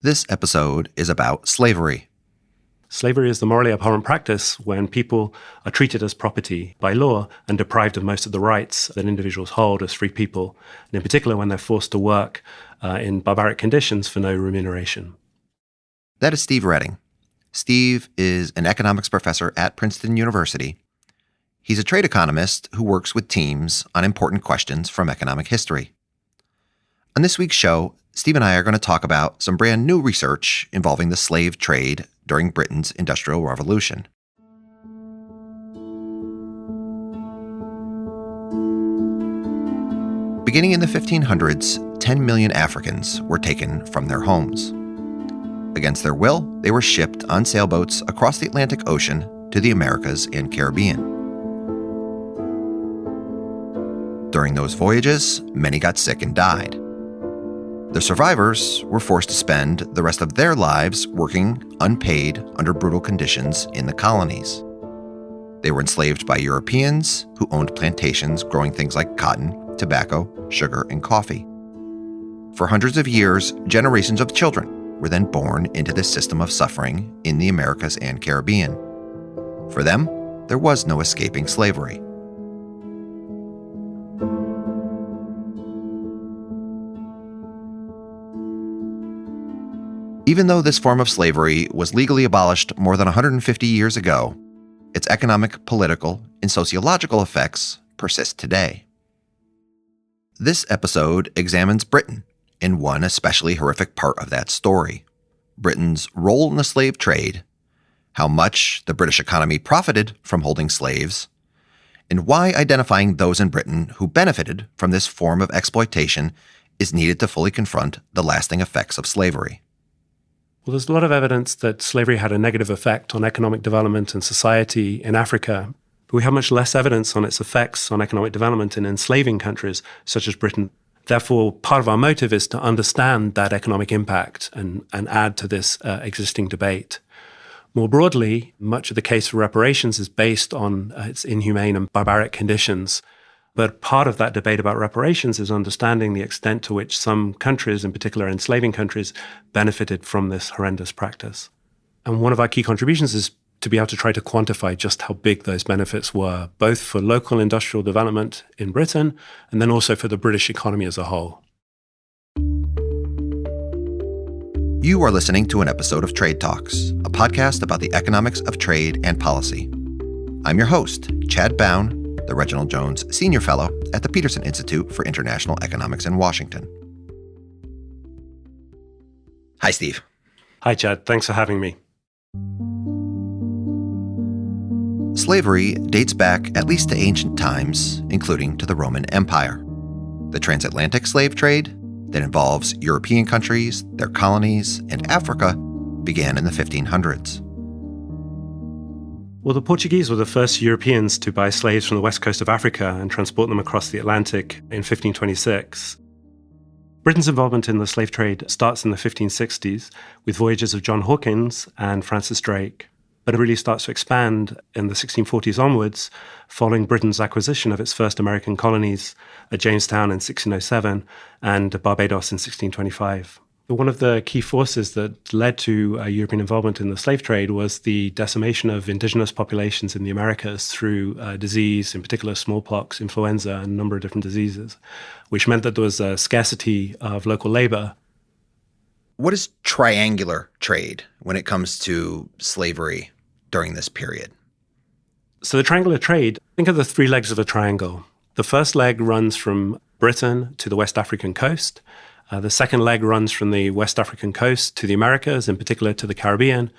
This episode is about slavery. Slavery is the morally abhorrent practice when people are treated as property by law and deprived of most of the rights that individuals hold as free people, and in particular when they're forced to work in barbaric conditions for no remuneration. That is Steve Redding. Steve is an economics professor at Princeton University. He's a trade economist who works with teams on important questions from economic history. On this week's show, Steve and I are going to talk about some brand new research involving the slave trade during Britain's Industrial Revolution. Beginning in the 1500s, 10 million Africans were taken from their homes. Against their will, they were shipped on sailboats across the Atlantic Ocean to the Americas and Caribbean. During those voyages, many got sick and died. The survivors were forced to spend the rest of their lives working unpaid under brutal conditions in the colonies. They were enslaved by Europeans who owned plantations growing things like cotton, tobacco, sugar, and coffee. For hundreds of years, generations of children were then born into this system of suffering in the Americas and Caribbean. For them, there was no escaping slavery. Even though this form of slavery was legally abolished more than 150 years ago, its economic, political, and sociological effects persist today. This episode examines Britain in one especially horrific part of that story: Britain's role in the slave trade, how much the British economy profited from holding slaves, and why identifying those in Britain who benefited from this form of exploitation is needed to fully confront the lasting effects of slavery. Well, there's a lot of evidence that slavery had a negative effect on economic development and society in Africa, but we have much less evidence on its effects on economic development in enslaving countries such as Britain. Therefore, part of our motive is to understand that economic impact and add to this existing debate. More broadly, much of the case for reparations is based on its inhumane and barbaric conditions. But part of that debate about reparations is understanding the extent to which some countries, in particular enslaving countries, benefited from this horrendous practice. And one of our key contributions is to be able to try to quantify just how big those benefits were, both for local industrial development in Britain and then also for the British economy as a whole. You are listening to an episode of Trade Talks, a podcast about the economics of trade and policy. I'm your host, Chad Bown, the Reginald Jones Senior Fellow at the Peterson Institute for International Economics in Washington. Hi, Steve. Hi, Chad. Thanks for having me. Slavery dates back at least to ancient times, including to the Roman Empire. The transatlantic slave trade that involves European countries, their colonies, and Africa began in the 1500s. Well, the Portuguese were the first Europeans to buy slaves from the west coast of Africa and transport them across the Atlantic in 1526. Britain's involvement in the slave trade starts in the 1560s with voyages of John Hawkins and Francis Drake, but it really starts to expand in the 1640s onwards, following Britain's acquisition of its first American colonies at Jamestown in 1607 and Barbados in 1625. One of the key forces that led to European involvement in the slave trade was the decimation of indigenous populations in the Americas through disease, in particular smallpox, influenza, and a number of different diseases, which meant that there was a scarcity of local labor. What is triangular trade when it comes to slavery during this period? So the triangular trade, think of the three legs of a triangle. The first leg runs from Britain to the West African coast. The second leg runs from the West African coast to the Americas, in particular to the Caribbean.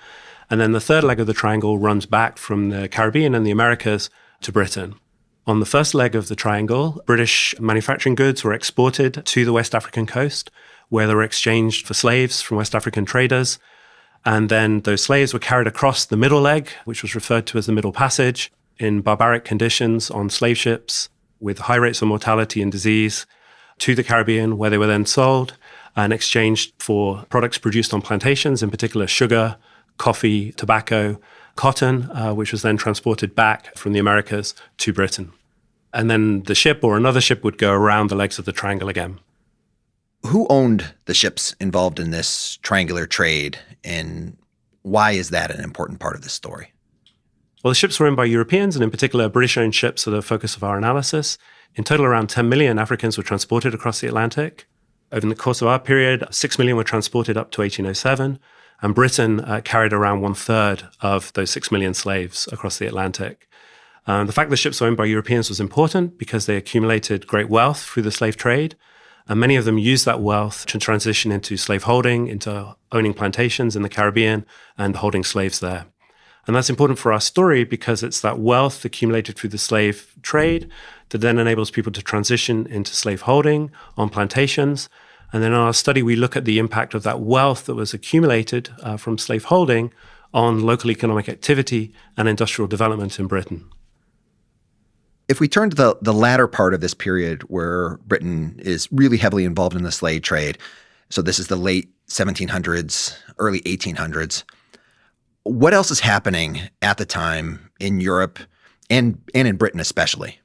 And then the third leg of the triangle runs back from the Caribbean and the Americas to Britain. On the first leg of the triangle, British manufacturing goods were exported to the West African coast, where they were exchanged for slaves from West African traders. And then those slaves were carried across the middle leg, which was referred to as the Middle Passage, in barbaric conditions on slave ships with high rates of mortality and disease, to the Caribbean, where they were then sold and exchanged for products produced on plantations, in particular sugar, coffee, tobacco, cotton, which was then transported back from the Americas to Britain. And then the ship or another ship would go around the legs of the triangle again. Who owned the ships involved in this triangular trade, and why is that an important part of this story? Well, the ships were owned by Europeans, and in particular, British-owned ships are the focus of our analysis. In total, around 10 million Africans were transported across the Atlantic. Over the course of our period, 6 million were transported up to 1807, and Britain carried around one-third of those 6 million slaves across the Atlantic. The fact the ships were owned by Europeans was important because they accumulated great wealth through the slave trade, and many of them used that wealth to transition into slaveholding, into owning plantations in the Caribbean and holding slaves there. And that's important for our story because it's that wealth accumulated through the slave trade that then enables people to transition into slaveholding on plantations. And then in our study, we look at the impact of that wealth that was accumulated from slaveholding on local economic activity and industrial development in Britain. If we turn to the latter part of this period where Britain is really heavily involved in the slave trade, so this is the late 1700s, early 1800s, what else is happening at the time in Europe and in Britain especially?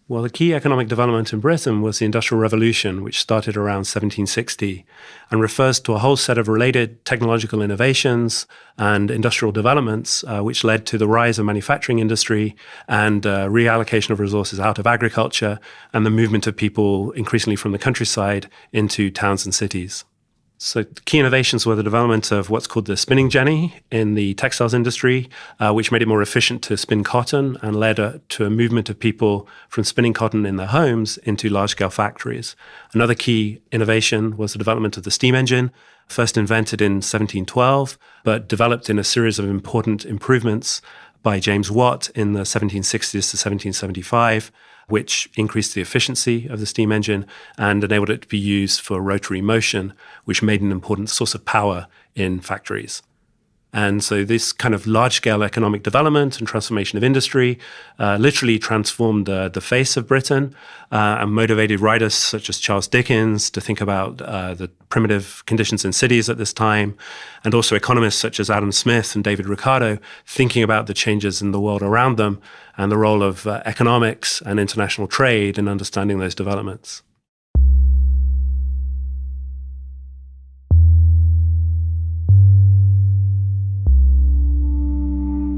Well, the key economic development in Britain was the Industrial Revolution, which started around 1760 and refers to a whole set of related technological innovations and industrial developments, which led to the rise of manufacturing industry and reallocation of resources out of agriculture and the movement of people increasingly from the countryside into towns and cities. So the key innovations were the development of what's called the spinning jenny in the textiles industry, which made it more efficient to spin cotton and led to a movement of people from spinning cotton in their homes into large-scale factories. Another key innovation was the development of the steam engine, first invented in 1712, but developed in a series of important improvements by James Watt in the 1760s to 1775, which increased the efficiency of the steam engine and enabled it to be used for rotary motion, which made an important source of power in factories. And so this kind of large-scale economic development and transformation of industry literally transformed the face of Britain and motivated writers such as Charles Dickens to think about the primitive conditions in cities at this time, and also economists such as Adam Smith and David Ricardo thinking about the changes in the world around them and the role of economics and international trade in understanding those developments.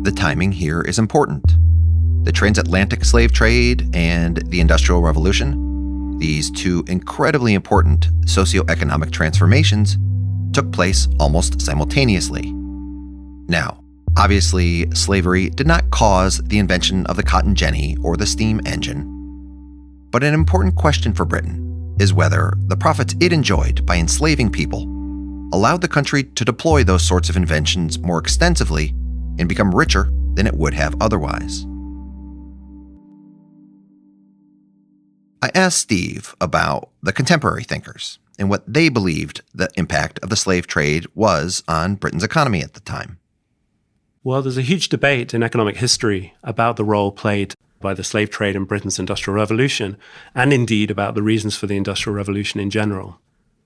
The timing here is important. The transatlantic slave trade and the Industrial Revolution, these two incredibly important socioeconomic transformations, took place almost simultaneously. Now, obviously, slavery did not cause the invention of the cotton jenny or the steam engine. But an important question for Britain is whether the profits it enjoyed by enslaving people allowed the country to deploy those sorts of inventions more extensively and become richer than it would have otherwise. I asked Steve about the contemporary thinkers and what they believed the impact of the slave trade was on Britain's economy at the time. Well, there's a huge debate in economic history about the role played by the slave trade in Britain's Industrial Revolution, and indeed about the reasons for the Industrial Revolution in general.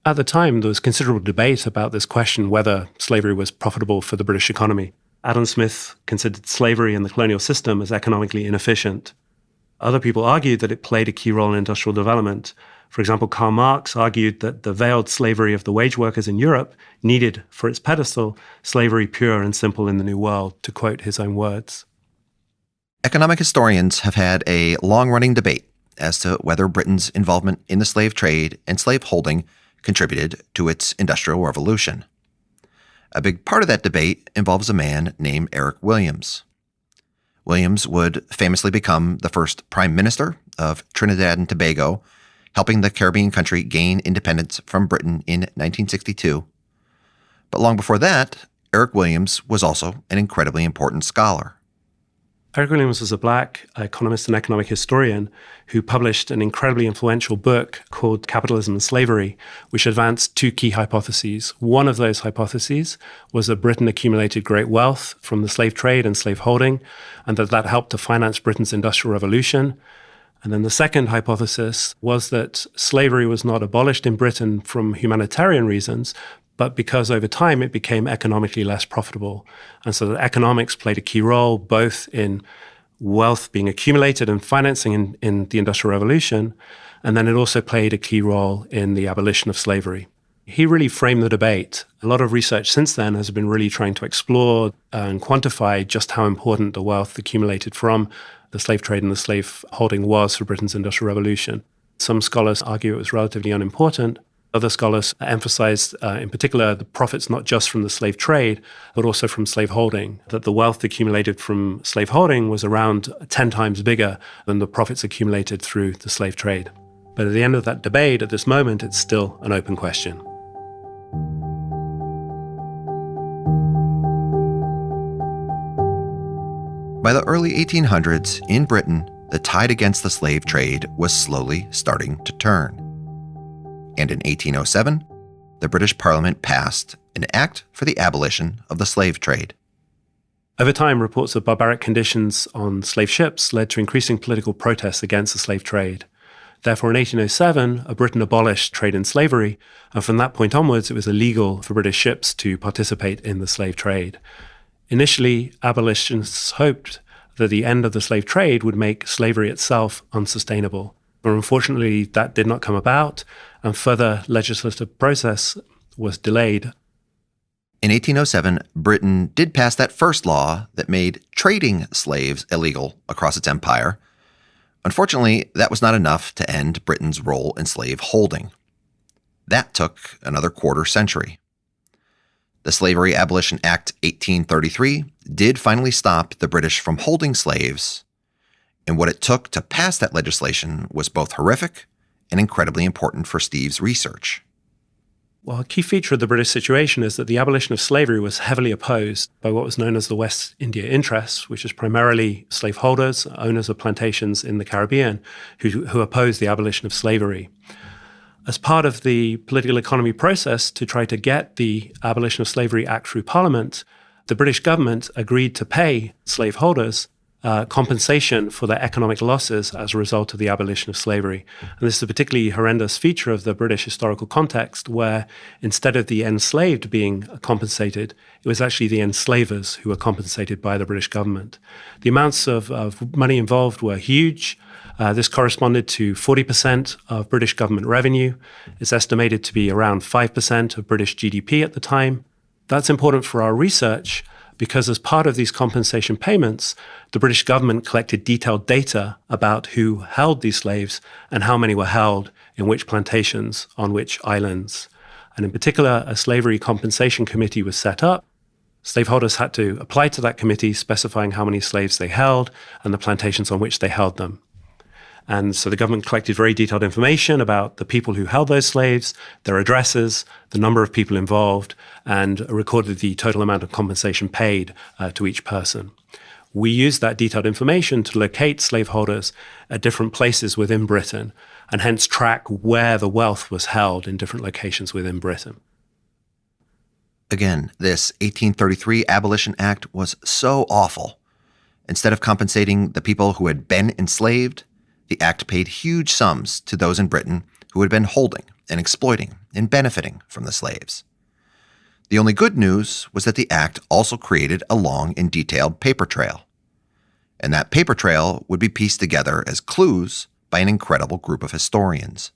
At the time, there was considerable debate about this question whether slavery was profitable for the British economy. Adam Smith considered slavery in the colonial system as economically inefficient. Other people argued that it played a key role in industrial development. For example, Karl Marx argued that the veiled slavery of the wage workers in Europe needed for its pedestal slavery pure and simple in the New World, to quote his own words. Economic historians have had a long-running debate as to whether Britain's involvement in the slave trade and slaveholding contributed to its Industrial Revolution. A big part of that debate involves a man named Eric Williams. Williams would famously become the first prime minister of Trinidad and Tobago, helping the Caribbean country gain independence from Britain in 1962. But long before that, Eric Williams was also an incredibly important scholar. Eric Williams was a black economist and economic historian who published an incredibly influential book called Capitalism and Slavery, which advanced two key hypotheses. One of those hypotheses was that Britain accumulated great wealth from the slave trade and slaveholding, and that helped to finance Britain's Industrial Revolution. And then the second hypothesis was that slavery was not abolished in Britain from humanitarian reasons, but because over time it became economically less profitable. And so that economics played a key role both in wealth being accumulated and financing in the Industrial Revolution. And then it also played a key role in the abolition of slavery. He really framed the debate. A lot of research since then has been really trying to explore and quantify just how important the wealth accumulated from the slave trade and the slave holding was for Britain's Industrial Revolution. Some scholars argue it was relatively unimportant. Other scholars emphasized, in particular, the profits not just from the slave trade, but also from slave holding, that the wealth accumulated from slave holding was around 10 times bigger than the profits accumulated through the slave trade. But at the end of that debate, at this moment, it's still an open question. By the early 1800s, in Britain, the tide against the slave trade was slowly starting to turn. And in 1807, the British Parliament passed an Act for the Abolition of the Slave Trade. Over time, reports of barbaric conditions on slave ships led to increasing political protests against the slave trade. Therefore, in 1807, Britain abolished trade in slavery, and from that point onwards, it was illegal for British ships to participate in the slave trade. Initially, abolitionists hoped that the end of the slave trade would make slavery itself unsustainable. But unfortunately, that did not come about, and further legislative process was delayed. In 1807, Britain did pass that first law that made trading slaves illegal across its empire. Unfortunately, that was not enough to end Britain's role in slave holding. That took another quarter century. The Slavery Abolition Act 1833 did finally stop the British from holding slaves, and what it took to pass that legislation was both horrific and incredibly important for Steve's research. Well, a key feature of the British situation is that the abolition of slavery was heavily opposed by what was known as the West India interests, which is primarily slaveholders, owners of plantations in the Caribbean, who opposed the abolition of slavery. As part of the political economy process to try to get the Abolition of Slavery Act through Parliament, the British government agreed to pay slaveholders compensation for their economic losses as a result of the abolition of slavery. And this is a particularly horrendous feature of the British historical context, where instead of the enslaved being compensated, it was actually the enslavers who were compensated by the British government. The amounts of money involved were huge. This corresponded to 40% of British government revenue. It's estimated to be around 5% of British GDP at the time. That's important for our research because as part of these compensation payments, the British government collected detailed data about who held these slaves and how many were held in which plantations on which islands. And in particular, a slavery compensation committee was set up. Slaveholders had to apply to that committee specifying how many slaves they held and the plantations on which they held them. And so the government collected very detailed information about the people who held those slaves, their addresses, the number of people involved, and recorded the total amount of compensation paid to each person. We used that detailed information to locate slaveholders at different places within Britain, and hence track where the wealth was held in different locations within Britain. Again, this 1833 Abolition Act was so awful. Instead of compensating the people who had been enslaved, the act paid huge sums to those in Britain who had been holding and exploiting and benefiting from the slaves. The only good news was that the act also created a long and detailed paper trail. And that paper trail would be pieced together as clues by an incredible group of historians.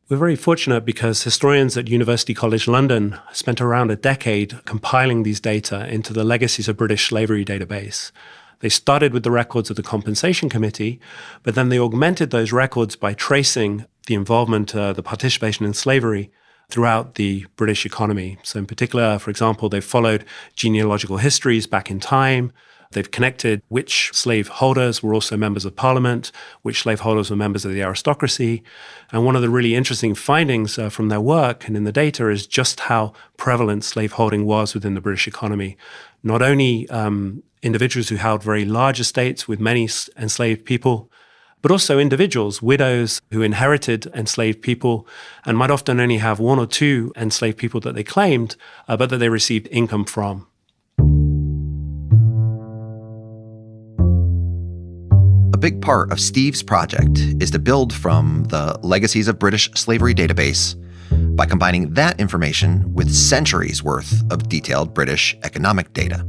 We're very fortunate because historians at University College London spent around a decade compiling these data into the Legacies of British Slavery database. They started with the records of the Compensation Committee, but then they augmented those records by tracing the involvement, the participation in slavery throughout the British economy. So in particular, for example, they've followed genealogical histories back in time. They've connected which slaveholders were also members of Parliament, which slaveholders were members of the aristocracy. And one of the really interesting findings from their work and in the data is just how prevalent slaveholding was within the British economy. Not only individuals who held very large estates with many enslaved people, but also individuals, widows who inherited enslaved people and might often only have one or two enslaved people that they claimed, but that they received income from. A big part of Steve's project is to build from the Legacies of British Slavery database by combining that information with centuries worth of detailed British economic data.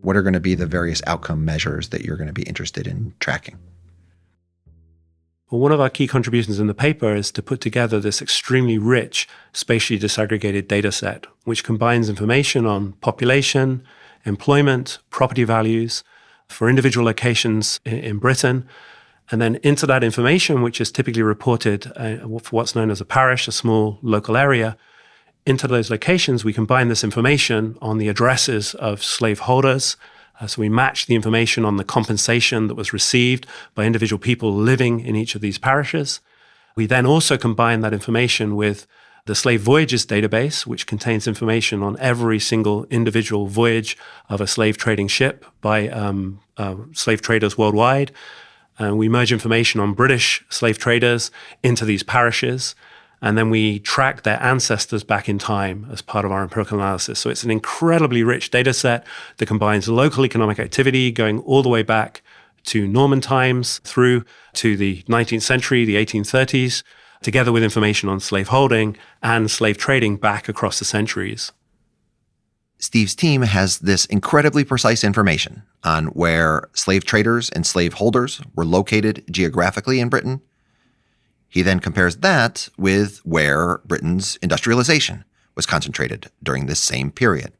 What are going to be the various outcome measures that you're going to be interested in tracking? Well, one of our key contributions in the paper is to put together this extremely rich, spatially disaggregated data set, which combines information on population, employment, property values for individual locations in Britain. And then into that information, which is typically reported for what's known as a parish, a small local area, into those locations, we combine this information on the addresses of slaveholders. So we match the information on the compensation that was received by individual people living in each of these parishes. We then also combine that information with the slave voyages database, which contains information on every single individual voyage of a slave trading ship by slave traders worldwide. And we merge information on British slave traders into these parishes. And then we track their ancestors back in time as part of our empirical analysis. So it's an incredibly rich data set that combines local economic activity going all the way back to Norman times through to the 19th century, the 1830s, together with information on slaveholding and slave trading back across the centuries. Steve's team has this incredibly precise information on where slave traders and slaveholders were located geographically in Britain. He then compares that with where Britain's industrialization was concentrated during this same period.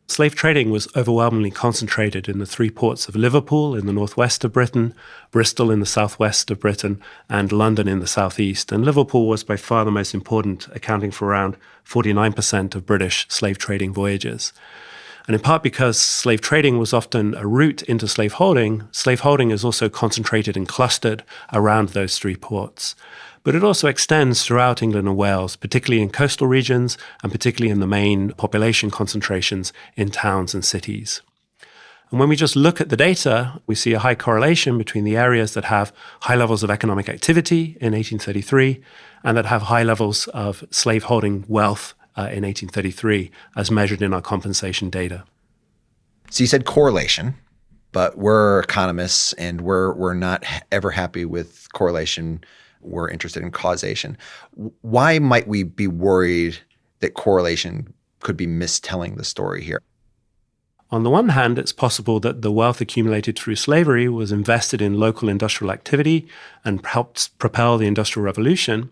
Slave trading was overwhelmingly concentrated in the three ports of Liverpool in the northwest of Britain, Bristol in the southwest of Britain, and London in the southeast. And Liverpool was by far the most important, accounting for around 49% of British slave trading voyages. And in part because slave trading was often a route into slaveholding is also concentrated and clustered around those three ports. But it also extends throughout England and Wales, particularly in coastal regions and particularly in the main population concentrations in towns and cities. And when we just look at the data, we see a high correlation between the areas that have high levels of economic activity in 1833 and that have high levels of slaveholding wealth in 1833, as measured in our compensation data. So you said correlation, but we're economists and we're not ever happy with correlation. We're interested in causation. Why might we be worried that correlation could be mistelling the story here? On the one hand, it's possible that the wealth accumulated through slavery was invested in local industrial activity and helped propel the Industrial Revolution.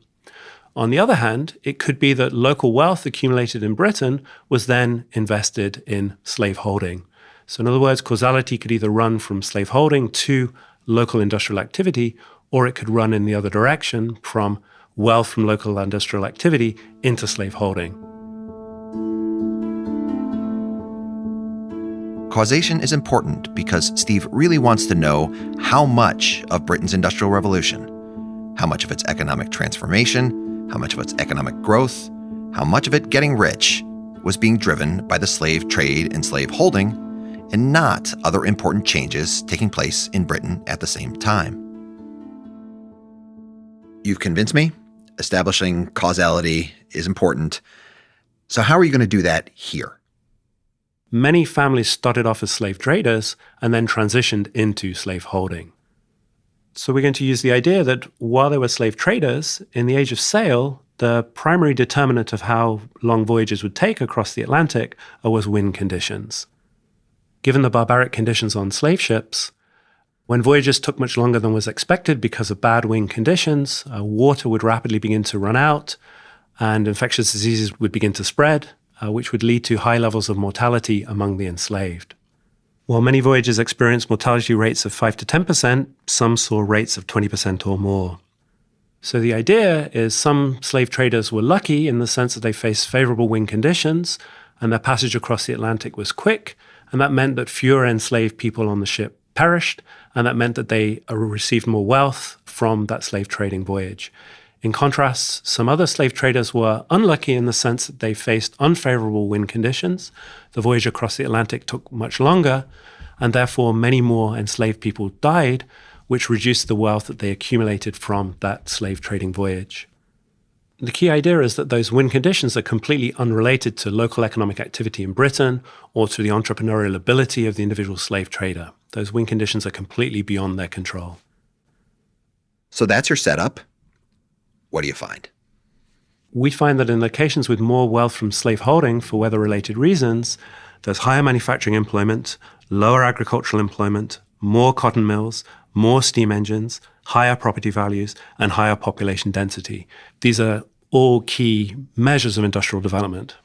On the other hand, it could be that local wealth accumulated in Britain was then invested in slaveholding. So in other words, causality could either run from slaveholding to local industrial activity, or it could run in the other direction from wealth from local industrial activity into slaveholding. Causation is important because Steve really wants to know how much of Britain's Industrial Revolution, how much of its economic transformation, how much of its economic growth, how much of it getting rich was being driven by the slave trade and slave holding, and not other important changes taking place in Britain at the same time. You've convinced me. Establishing causality is important. So how are you going to do that here? Many families started off as slave traders and then transitioned into slaveholding. So we're going to use the idea that while they were slave traders, in the age of sail, the primary determinant of how long voyages would take across the Atlantic was wind conditions. Given the barbaric conditions on slave ships, when voyages took much longer than was expected because of bad wind conditions, water would rapidly begin to run out and infectious diseases would begin to spread, which would lead to high levels of mortality among the enslaved. While many voyages experienced mortality rates of 5 to 10%, some saw rates of 20% or more. So the idea is some slave traders were lucky in the sense that they faced favorable wind conditions and their passage across the Atlantic was quick, and that meant that fewer enslaved people on the ship perished, and that meant that they received more wealth from that slave trading voyage. In contrast, some other slave traders were unlucky in the sense that they faced unfavorable wind conditions. The voyage across the Atlantic took much longer, and therefore many more enslaved people died, which reduced the wealth that they accumulated from that slave trading voyage. The key idea is that those wind conditions are completely unrelated to local economic activity in Britain or to the entrepreneurial ability of the individual slave trader. Those wind conditions are completely beyond their control. So that's your setup. What do you find? We find that in locations with more wealth from slaveholding for weather-related reasons, there's higher manufacturing employment, lower agricultural employment, more cotton mills, more steam engines, higher property values, and higher population density. These are all key measures of industrial development.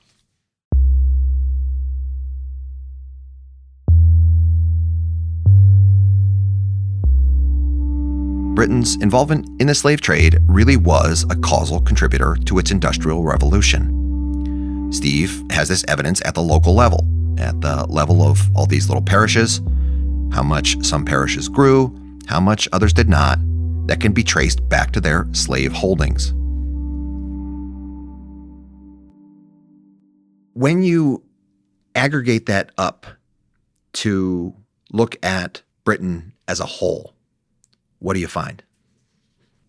Britain's involvement in the slave trade really was a causal contributor to its industrial revolution. Steve has this evidence at the local level, at the level of all these little parishes, how much some parishes grew, how much others did not, that can be traced back to their slave holdings. When you aggregate that up to look at Britain as a whole, what do you find?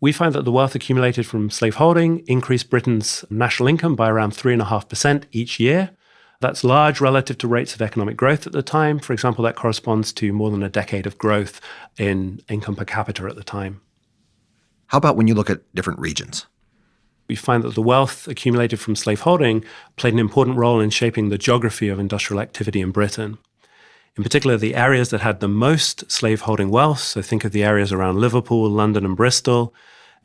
We find that the wealth accumulated from slaveholding increased Britain's national income by around 3.5% each year. That's large relative to rates of economic growth at the time. For example, that corresponds to more than a decade of growth in income per capita at the time. How about when you look at different regions? We find that the wealth accumulated from slaveholding played an important role in shaping the geography of industrial activity in Britain. In particular, the areas that had the most slaveholding wealth, so think of the areas around Liverpool, London, and Bristol,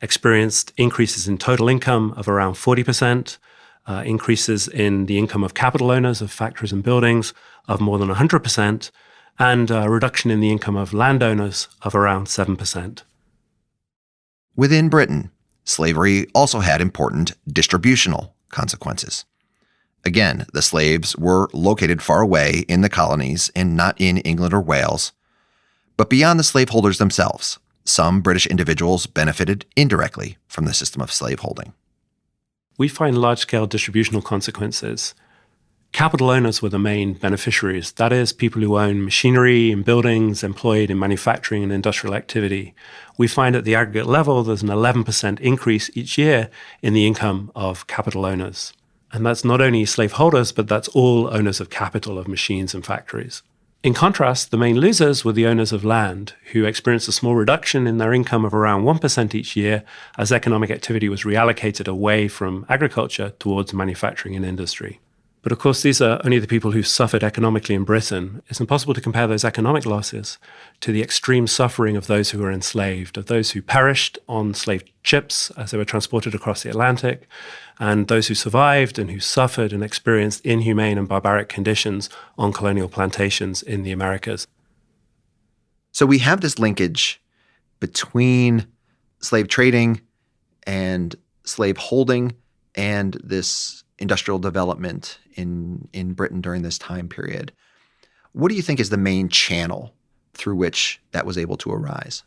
experienced increases in total income of around 40%, increases in the income of capital owners of factories and buildings of more than 100%, and a reduction in the income of landowners of around 7%. Within Britain, slavery also had important distributional consequences. Again, the slaves were located far away in the colonies and not in England or Wales. But beyond the slaveholders themselves, some British individuals benefited indirectly from the system of slaveholding. We find large-scale distributional consequences. Capital owners were the main beneficiaries. That is, people who own machinery and buildings employed in manufacturing and industrial activity. We find at the aggregate level there's an 11% increase each year in the income of capital owners. And that's not only slaveholders, but that's all owners of capital, of machines and factories. In contrast, the main losers were the owners of land, who experienced a small reduction in their income of around 1% each year as economic activity was reallocated away from agriculture towards manufacturing and industry. But of course, these are only the people who suffered economically in Britain. It's impossible to compare those economic losses to the extreme suffering of those who were enslaved, of those who perished on slave ships as they were transported across the Atlantic, and those who survived and who suffered and experienced inhumane and barbaric conditions on colonial plantations in the Americas. So we have this linkage between slave trading and slave holding and this industrial development in Britain during this time period. What do you think is the main channel through which that was able to arise?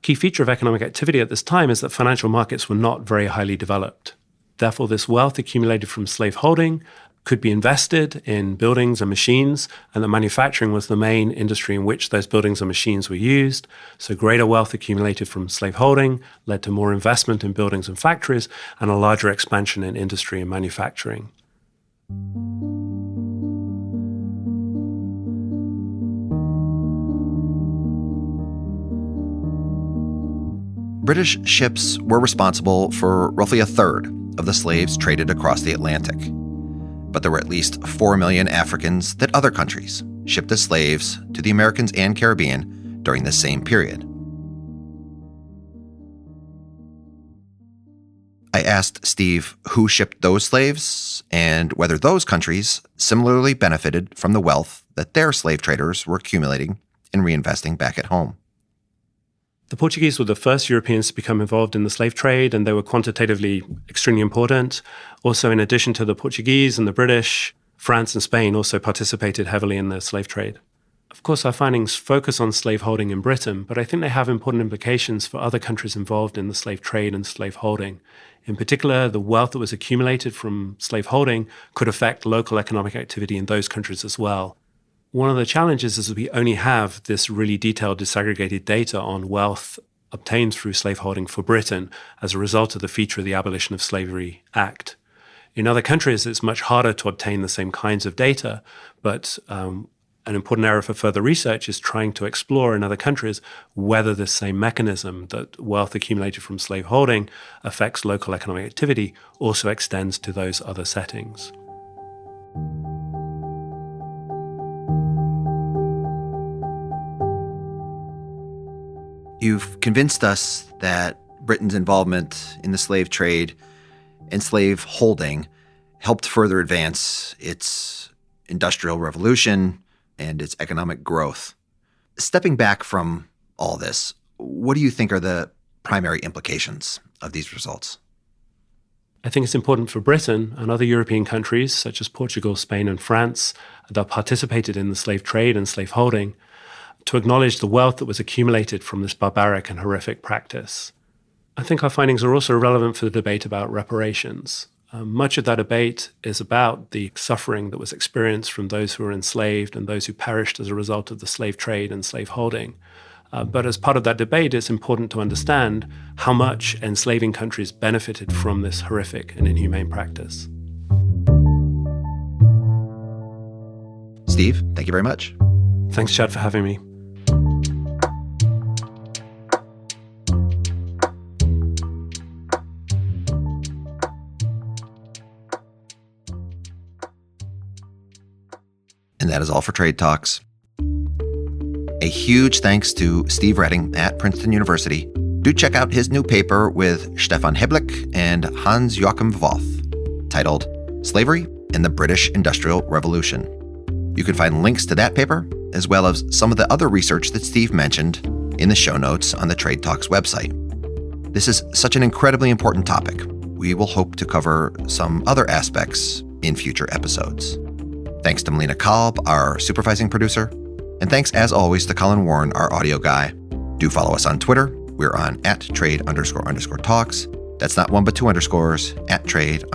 Key feature of economic activity at this time is that financial markets were not very highly developed. Therefore, this wealth accumulated from slaveholding could be invested in buildings and machines, and that manufacturing was the main industry in which those buildings and machines were used. So greater wealth accumulated from slaveholding led to more investment in buildings and factories and a larger expansion in industry and manufacturing. British ships were responsible for roughly a third of the slaves traded across the Atlantic. But there were at least 4 million Africans that other countries shipped as slaves to the Americas and Caribbean during the same period. I asked Steve who shipped those slaves and whether those countries similarly benefited from the wealth that their slave traders were accumulating and reinvesting back at home. The Portuguese were the first Europeans to become involved in the slave trade, and they were quantitatively extremely important. Also, in addition to the Portuguese and the British, France and Spain also participated heavily in the slave trade. Of course, our findings focus on slaveholding in Britain, but I think they have important implications for other countries involved in the slave trade and slaveholding. In particular, the wealth that was accumulated from slaveholding could affect local economic activity in those countries as well. One of the challenges is that we only have this really detailed disaggregated data on wealth obtained through slaveholding for Britain as a result of the feature of the Abolition of Slavery Act. In other countries, it's much harder to obtain the same kinds of data, but an important area for further research is trying to explore in other countries whether this same mechanism that wealth accumulated from slaveholding affects local economic activity also extends to those other settings. You've convinced us that Britain's involvement in the slave trade and slave holding helped further advance its industrial revolution and its economic growth. Stepping back from all this, what do you think are the primary implications of these results? I think it's important for Britain and other European countries, such as Portugal, Spain, and France, that participated in the slave trade and slaveholding, to acknowledge the wealth that was accumulated from this barbaric and horrific practice. I think our findings are also relevant for the debate about reparations. Much of that debate is about the suffering that was experienced from those who were enslaved and those who perished as a result of the slave trade and slaveholding. But as part of that debate, it's important to understand how much enslaving countries benefited from this horrific and inhumane practice. Steve, thank you very much. Thanks, Chad, for having me. And that is all for Trade Talks. A huge thanks to Steve Redding at Princeton University. Do check out his new paper with Stefan Heblick and Hans Joachim Voth, titled Slavery and the British Industrial Revolution. You can find links to that paper, as well as some of the other research that Steve mentioned, in the show notes on the Trade Talks website. This is such an incredibly important topic. We will hope to cover some other aspects in future episodes. Thanks to Melina Kalb, our supervising producer. And thanks, as always, to Colin Warren, our audio guy. Do follow us on Twitter. We're on @trade__talks. That's not one but two underscores, @trade__talks.